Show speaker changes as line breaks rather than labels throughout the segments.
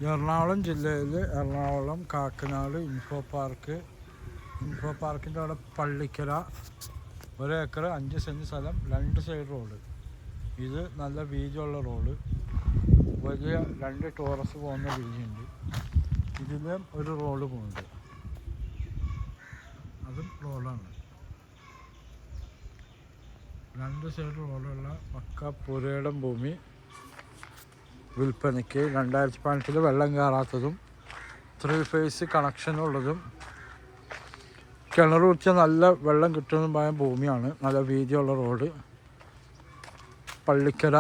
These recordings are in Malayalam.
എറണാകുളം ജില്ലയിൽ എറണാകുളം കാക്കനാട് ഇൻഫോ പാർക്കിൻ്റെ അവിടെ പള്ളിക്കര 1 ഏക്കർ 5 സെൻറ്റ് സ്ഥലം, 2 സൈഡ് റോഡ്. ഇത് നല്ല വീതിയുള്ള റോഡ്, വലിയ 2 ടോറസ് പോകുന്ന വീതിയുണ്ട്. ഇതിലും ഒരു റോഡ് പോകുന്നുണ്ട്, അതും റോഡാണ്. 2 സൈഡ് റോഡുള്ള പക്ക പുരയിടം ഭൂമി വിൽപ്പനയ്ക്ക്. 2018 വെള്ളം കയറാത്തതും 3 ഫേസ് കണക്ഷനുള്ളതും കിണർ കുത്തിയ നല്ല വെള്ളം കിട്ടുന്നതുമായ ഭൂമിയാണ്. നല്ല വീതിയുള്ള റോഡ്, പള്ളിക്കര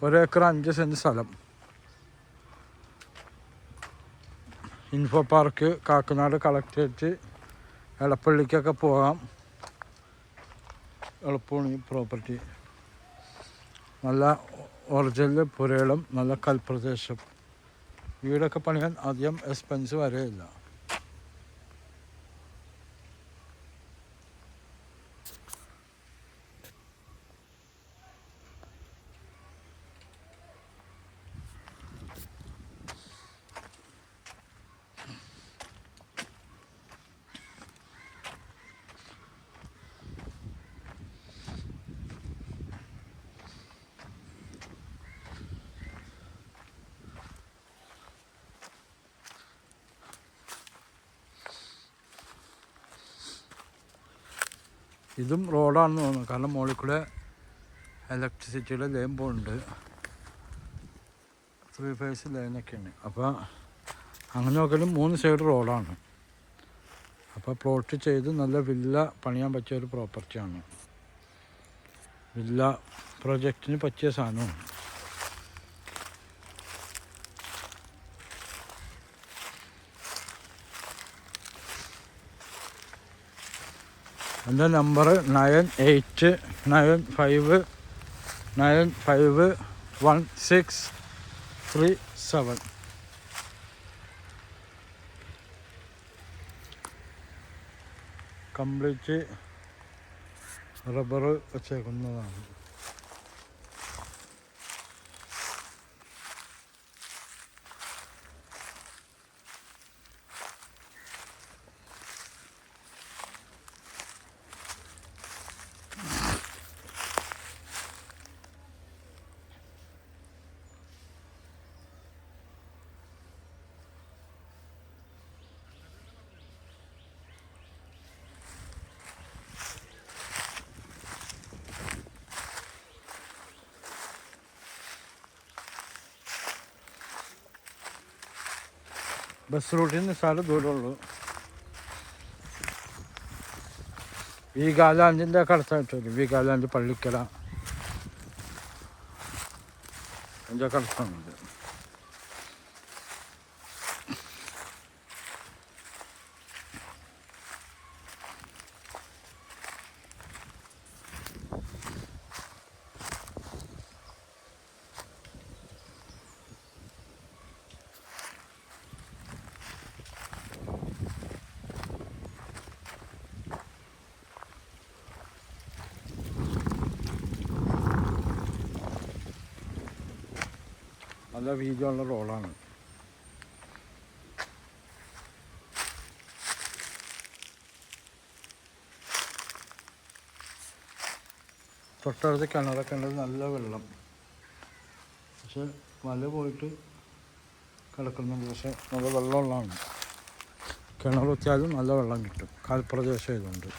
1 ഏക്കർ 5 സെൻറ്റ് സ്ഥലം. ഇൻഫോ പാർക്ക്, കാക്കനാട് കളക്ട്രേറ്റ്, എടപ്പള്ളിക്കൊക്കെ പോകാം, എളുപ്പമാണ് ഈ പ്രോപ്പർട്ടി. നല്ല ഒറിജിനൽ പുരയിടം, നല്ല കൽപ്രദേശം. വീടൊക്കെ പണിയാൻ അധികം എക്സ്പെൻസ് വരെയില്ല. ഇതും റോഡാണെന്ന് തോന്നുന്നു, കാരണം മുകളിൽ കൂടെ ഇലക്ട്രിസിറ്റിയുടെ ലൈൻ പോകുന്നുണ്ട്. 3 ഫേസ് ലൈനൊക്കെയാണ്. അപ്പോൾ അങ്ങനെ നോക്കലും 3 സൈഡ് റോഡാണ്. അപ്പോൾ പ്ലോട്ട് ചെയ്ത് നല്ല വില്ല പണിയാൻ പറ്റിയ ഒരു പ്രോപ്പർട്ടിയാണ്. വില്ല പ്രൊജക്റ്റിന് പറ്റിയ സാധനമാണ്. എൻ്റെ നമ്പർ 9895951637. കംപ്ലീറ്റ് റബ്ബർ വെച്ചേക്കുന്നതാണ്. ബസ് റൂട്ടിൽ നിന്ന് സ്ഥലം ദൂരമുള്ളൂ. വീഗാലാൻഡിൻ്റെ ഒക്കെ അടുത്തായിട്ട് വരും. വീഗാലാൻഡ്, പള്ളിക്കര, അതിൻ്റെ ഒക്കെ അടുത്താണത്. നല്ല വീതിയുള്ള റോഡാണ്. തൊട്ടടുത്ത് കിണറൊക്കെ ഉണ്ട്, നല്ല വെള്ളം. പക്ഷെ മല പോയിട്ട് കിടക്കുന്നുണ്ട്, പക്ഷെ നല്ല വെള്ളമുള്ളതാണ്. കിണർ കുത്തിയാലും നല്ല വെള്ളം കിട്ടും, കാൽപ്രദേശം ഇതുണ്ട്.